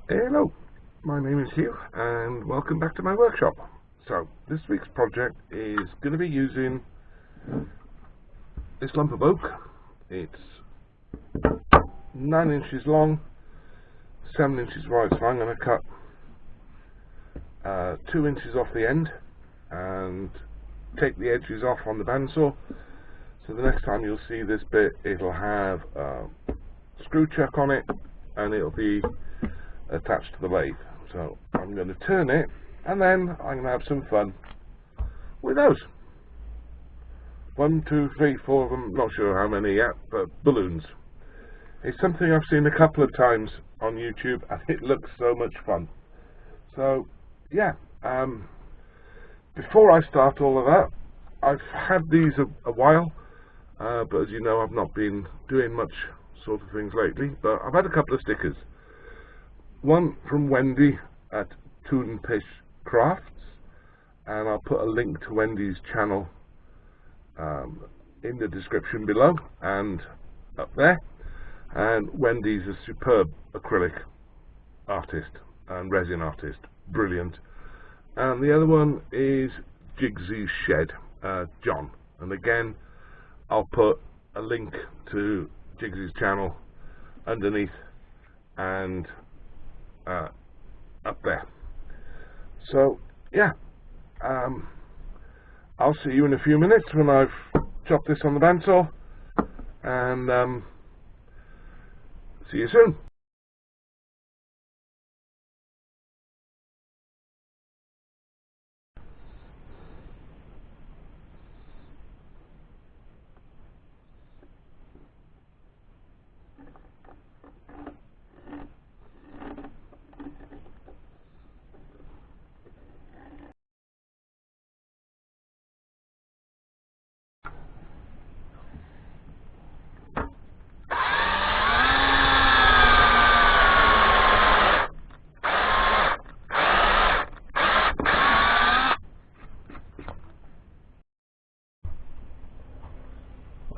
Hello, my name is Hugh and welcome back to my workshop. So this week's project is going to be using this lump of oak. It's 9 inches long, 7 inches wide, so I'm going to cut 2 inches off the end and take the edges off on the bandsaw. So the next time you'll see this bit, it'll have a screw chuck on it and it'll be attached to the lathe. So I'm going to turn it and then I'm going to have some fun with those. 1, 2, 3, 4 of them, not sure how many yet, but balloons. It's something I've seen a couple of times on YouTube and it looks so much fun. So yeah, before I start all of that, I've had these a while, but as you know, I've not been doing much sort of things lately, but I've had a couple of stickers. One from Wendy at Toonpish Crafts, and I'll put a link to Wendy's channel in the description below and up there. And Wendy's a superb acrylic artist and resin artist, brilliant. And the other one is Jigsy's Shed, John, and again I'll put a link to Jigsy's channel underneath and up there. So yeah, I'll see you in a few minutes when I've chopped this on the bandsaw, and see you soon.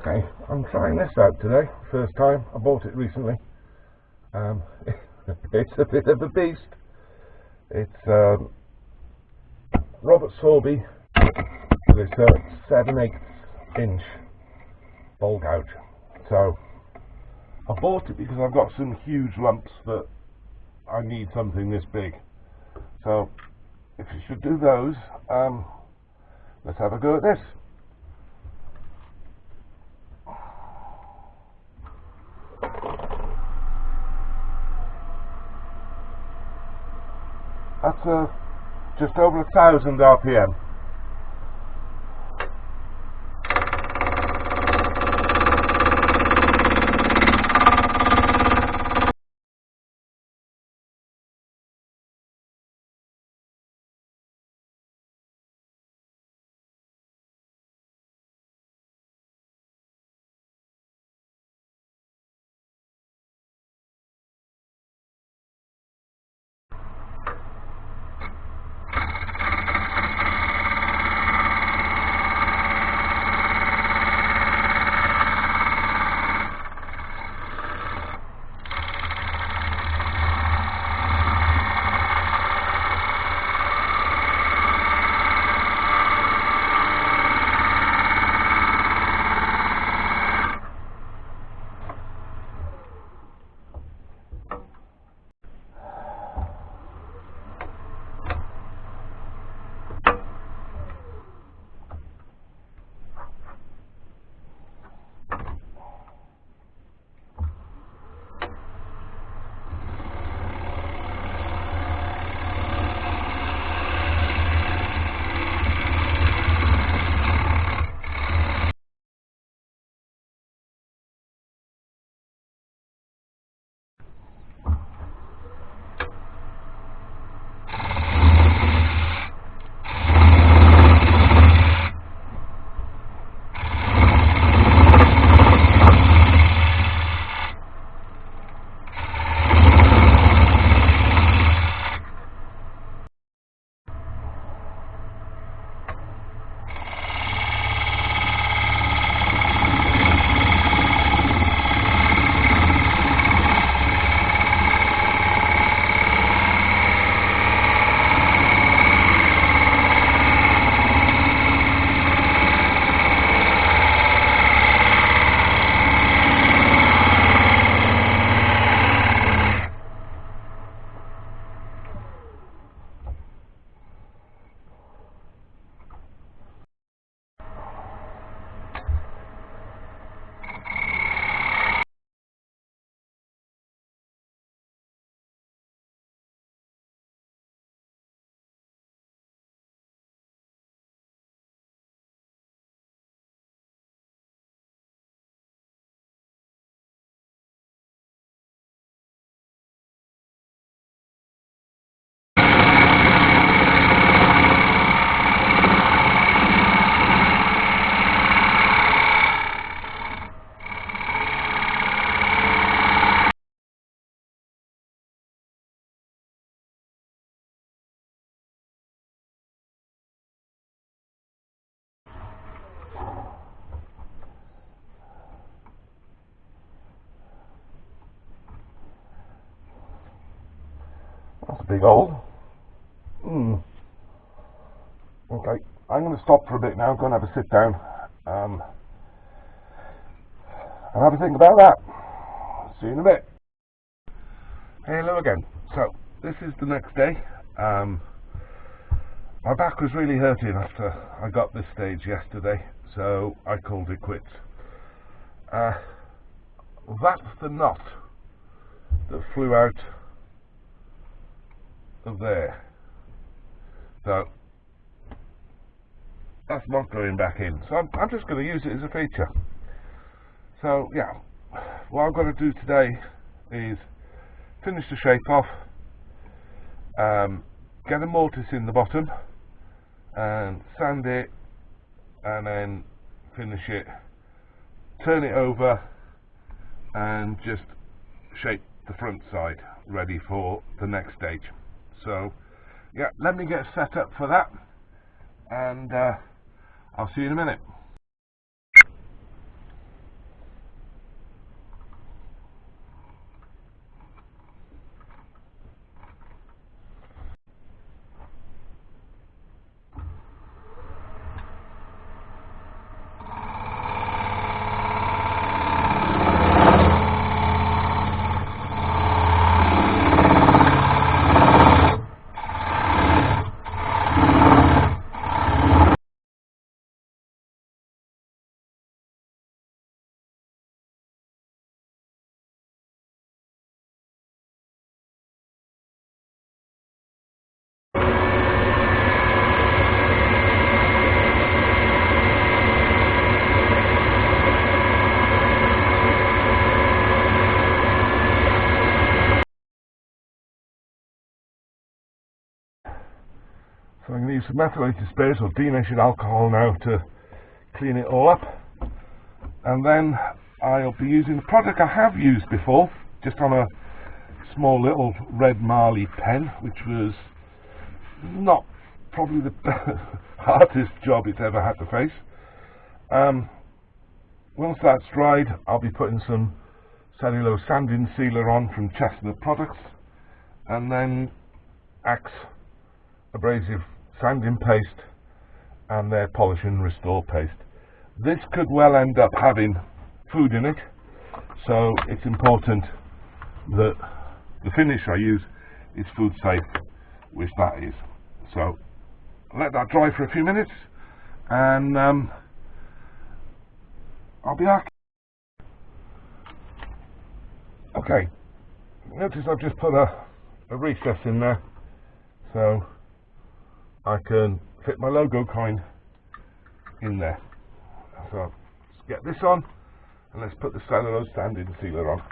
Okay, I'm trying this out today, first time. I bought it recently. It's a bit of a beast. It's Robert Sorby with a 7/8 inch bowl gouge. So I bought it because I've got some huge lumps that I need something this big. So if you should do those, let's have a go at this. That's just over 1,000 RPM. big hole. Okay, I'm going to stop for a bit now, go and have a sit down, and have a think about that. See you in a bit. Hello again. So, this is the next day. My back was really hurting after I got this stage yesterday, so I called it quits. That's the knot that flew out of there. So, that's not going back in. So I'm just going to use it as a feature. So, yeah, what I've got to do today is finish the shape off, get a mortise in the bottom, and sand it, and then finish it, turn it over, and just shape the front side ready for the next stage. So yeah, let me get set up for that, and I'll see you in a minute. So I'm going to use some methylated spirits or denatured alcohol now to clean it all up, and then I'll be using the product I have used before, just on a small little red Marley pen, which was not probably the hardest job it's ever had to face. Once that's dried, I'll be putting some cellulose sanding sealer on from Chestnut products, and then Abrasive sanding paste and their polish and restore paste. This could well end up having food in it, so it's important that the finish I use is food safe, which that is. So let that dry for a few minutes, and I'll be back. Okay, notice I've just put a recess in there so I can fit my logo coin in there. So let's get this on, and let's put the cellulose sanding sealer on.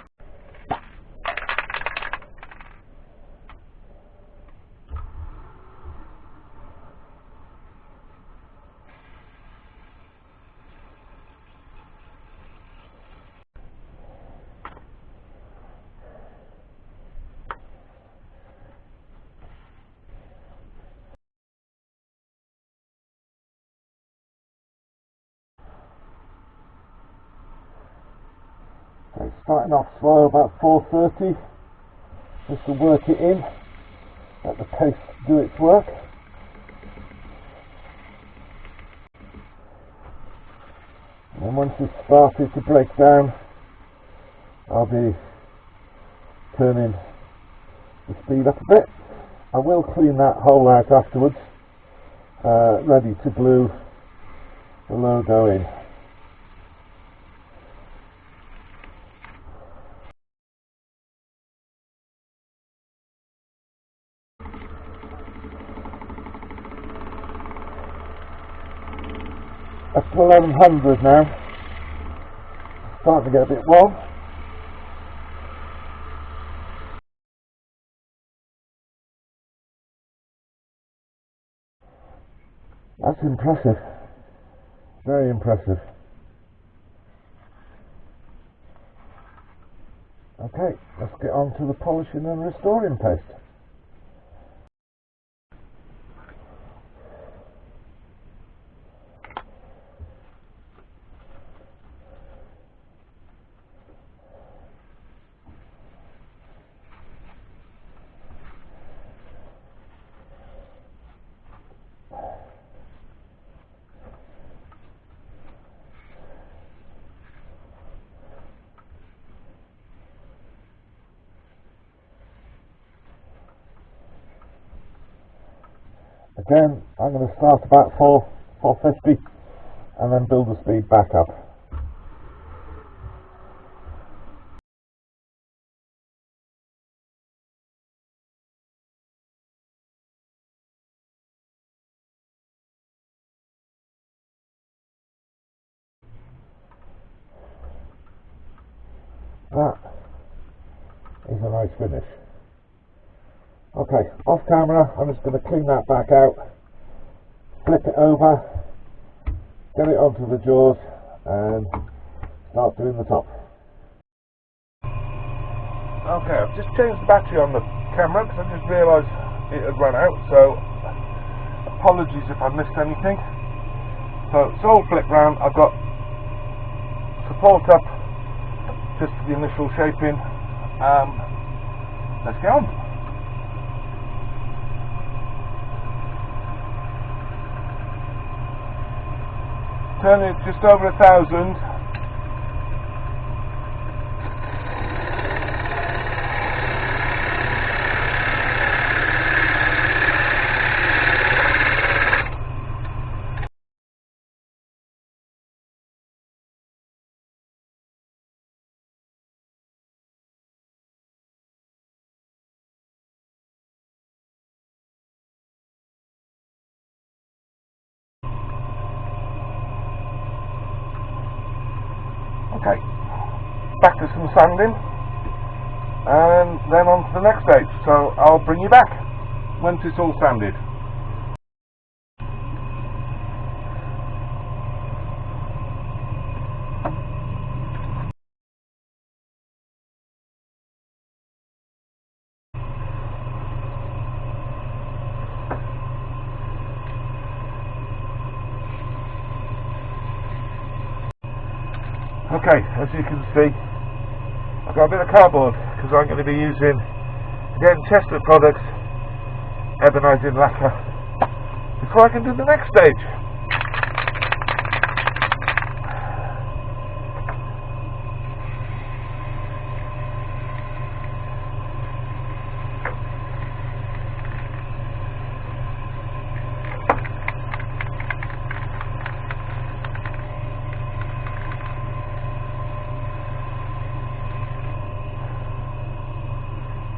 So starting off slow, about 4:30, just to work it in, let the paste do its work. And then once it's started to break down, I'll be turning the speed up a bit. I will clean that hole out afterwards, ready to glue the logo in. Up to 1100 now, starting to get a bit warm. That's impressive, very impressive. Okay, let's get on to the polishing and restoring paste. Again, I'm going to start about 450 and then build the speed back up. That is a nice finish. Okay, off camera, I'm just going to clean that back out, flip it over, get it onto the jaws and start doing the top. Okay, I've just changed the battery on the camera because I just realised it had run out, so apologies if I missed anything. So it's all flipped round, I've got support up just for the initial shaping. Let's get on. Turn it just over 1,000. Okay, back to some sanding and then on to the next stage, so I'll bring you back once it's all sanded. Okay, as you can see, I've got a bit of cardboard because I'm going to be using, again, Chestnut products, Ebonizing lacquer, before I can do the next stage.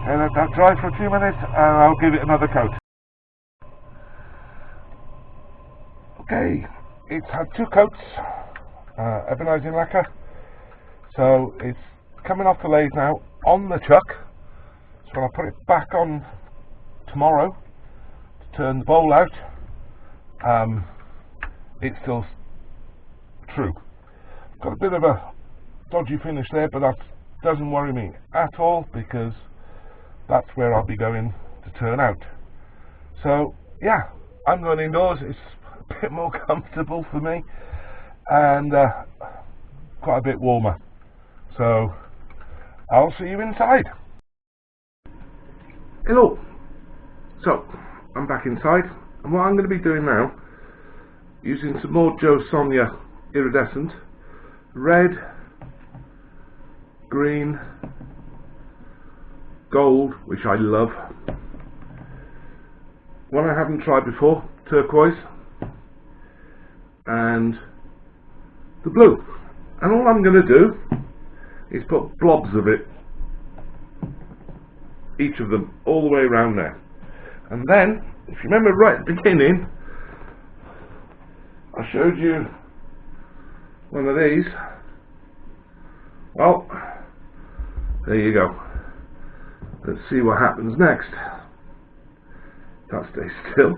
And let that dry for a few minutes and I'll give it another coat. Okay, it's had 2 coats, Ebonizing lacquer, so it's coming off the lathe now on the chuck, so when I put it back on tomorrow to turn the bowl out, it's still true. Got a bit of a dodgy finish there, but that doesn't worry me at all because that's where I'll be going to turn out. So yeah, I'm going indoors. It's a bit more comfortable for me and quite a bit warmer, so I'll see you inside. Hello, so I'm back inside and what I'm going to be doing now, using some more Sonja Iridescent, red, green, gold, which I love, one I haven't tried before, turquoise, and the blue. And all I'm going to do is put blobs of it, each of them, all the way around there. And then, if you remember right at the beginning, I showed you one of these. Well, there you go. Let's see what happens next. Don't stay still.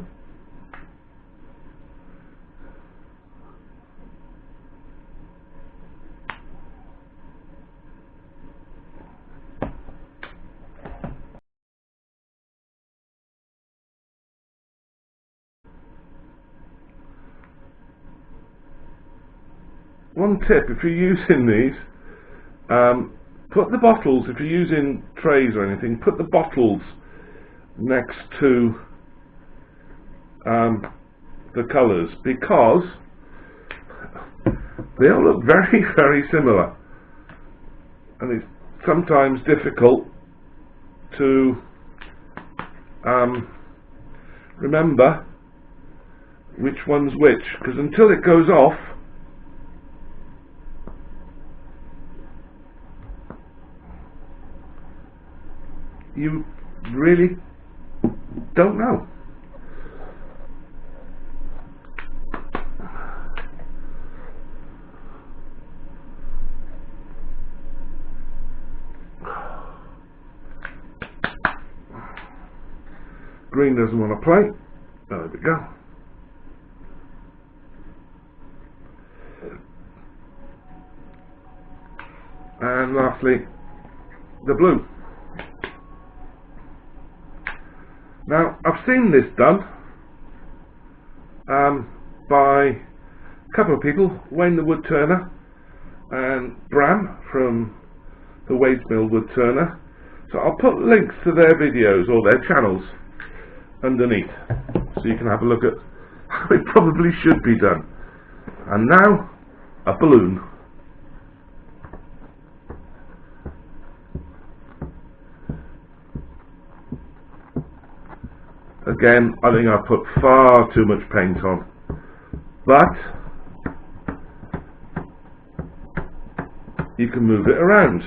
One tip, if you're using these, put the bottles, if you're using trays or anything, put the bottles next to the colours, because they all look very, very similar, and it's sometimes difficult to remember which one's which, because until it goes off, you really don't know. Green doesn't want to play. There we go. And lastly, the blue. Now, I've seen this done by a couple of people, Wayne the Woodturner and Bram from the Wadesmill Woodturner. So I'll put links to their videos or their channels underneath, so you can have a look at how it probably should be done. And now, a balloon. Again, I think I put far too much paint on, but you can move it around.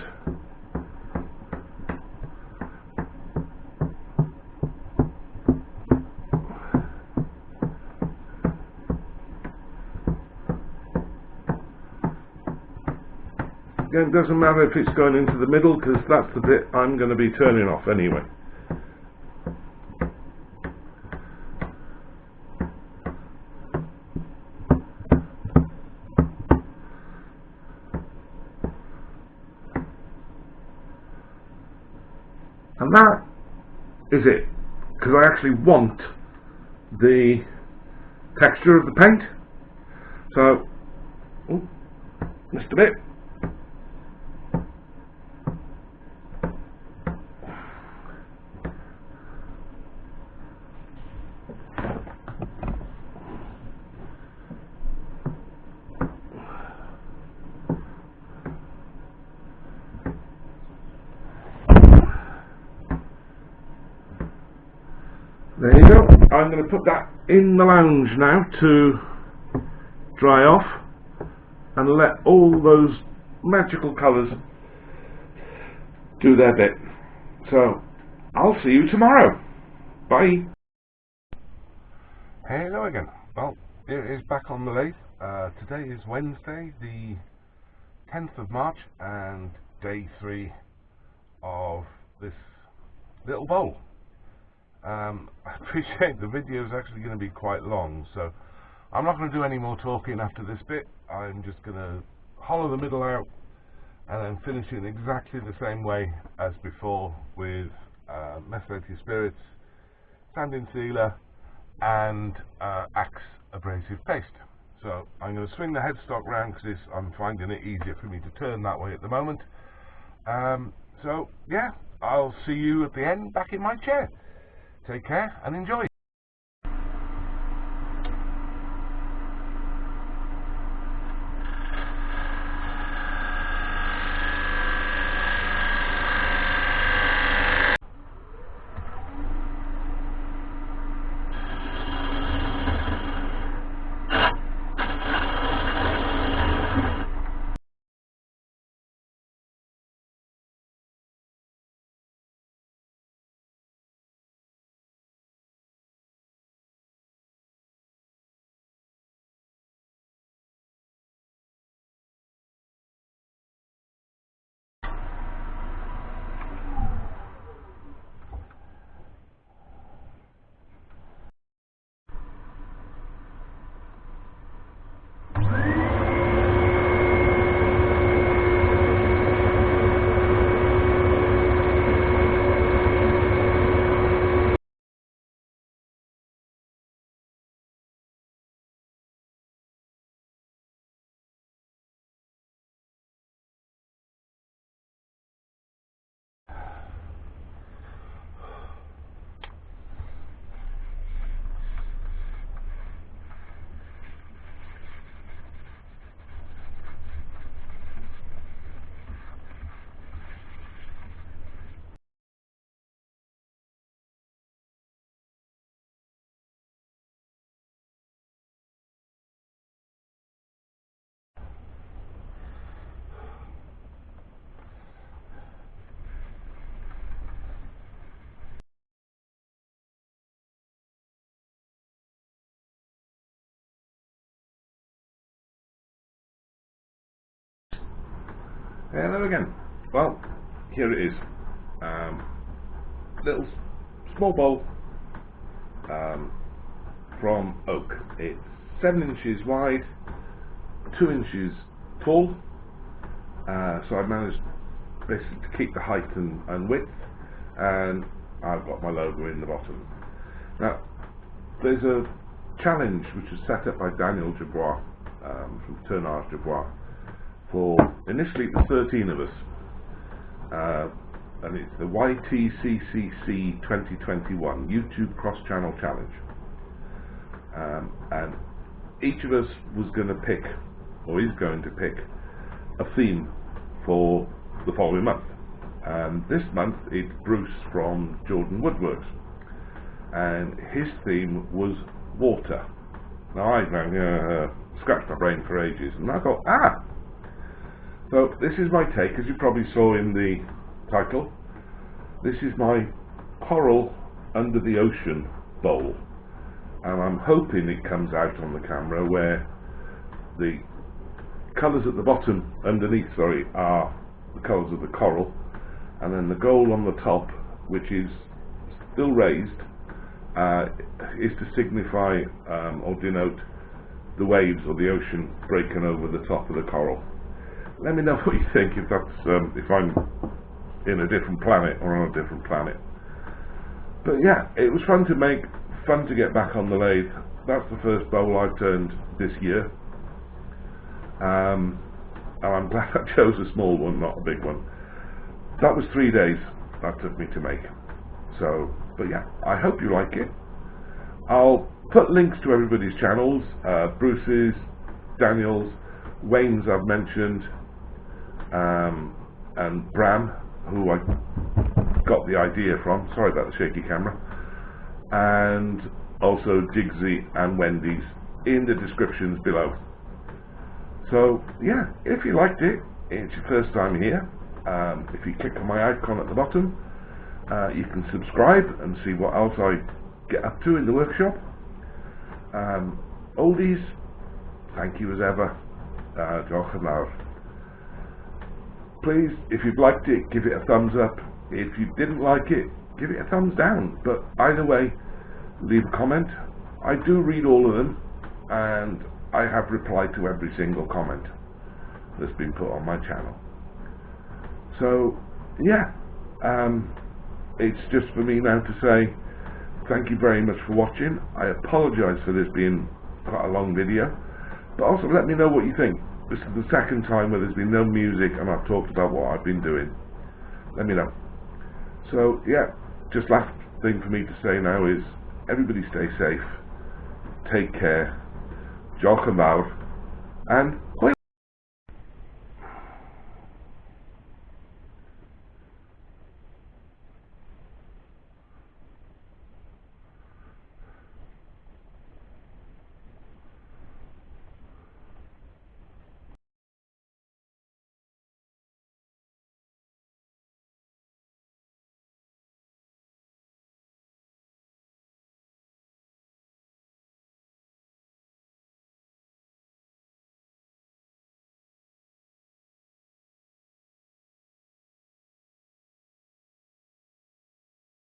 Again, it doesn't matter if it's going into the middle, because that's the bit I'm going to be turning off anyway. And that is it, because I actually want the texture of the paint. So, missed a bit. There you go. I'm going to put that in the lounge now to dry off and let all those magical colours do their bit. So I'll see you tomorrow. Bye. Hello again. Well, it is back on the lathe. Today is Wednesday, the 10th of March, and day 3 of this little bowl. I appreciate the video is actually going to be quite long, so I'm not going to do any more talking after this bit. I'm just going to hollow the middle out and then finish it in exactly the same way as before, with methylated spirits, sanding sealer and Axe abrasive paste. So I'm going to swing the headstock round because I'm finding it easier for me to turn that way at the moment. So yeah, I'll see you at the end back in my chair. Take care and enjoy. Hello again. Well, here it is. Little small bowl from oak. It's 7 inches wide, 2 inches tall. So I managed basically to keep the height and width, and I've got my logo in the bottom. Now, there's a challenge which was set up by Daniel Dubois from Turquoise for initially the 13 of us, and it's the YTCCC 2021 YouTube Cross Channel Challenge, and each of us was going to pick, or is going to pick, a theme for the following month. And this month it's Bruce from Jordan Woodworks, and his theme was water. Now I've scratched my brain for ages, and I thought, so this is my take, as you probably saw in the title. This is my coral under the ocean bowl, and I'm hoping it comes out on the camera where the colours at the bottom, underneath, are the colours of the coral, and then the gold on the top, which is still raised, is to signify or denote the waves or the ocean breaking over the top of the coral. Let me know what you think, if that's if I'm in a different planet or on a different planet. But yeah, it was fun to make, fun to get back on the lathe. That's the first bowl I've turned this year, and I'm glad I chose a small one, not a big one. That was 3 days that took me to make. So, but yeah, I hope you like it. I'll put links to everybody's channels, Bruce's, Daniel's, Wayne's I've mentioned, and Bram, who I got the idea from, sorry about the shaky camera, and also Jigsy and Wendy's in the descriptions below. So yeah, if you liked it, it's your first time here, if you click on my icon at the bottom, you can subscribe and see what else I get up to in the workshop. Oldies, thank you as ever. Please, if you've liked it, give it a thumbs up. If you didn't like it, give it a thumbs down. But either way, leave a comment. I do read all of them, and I have replied to every single comment that's been put on my channel. So yeah, it's just for me now to say thank you very much for watching. I apologise for this being quite a long video, but also let me know what you think. This is the second time where there's been no music and I've talked about what I've been doing. Let me know. So yeah, just last thing for me to say now is everybody stay safe, take care, diolch yn fawr, and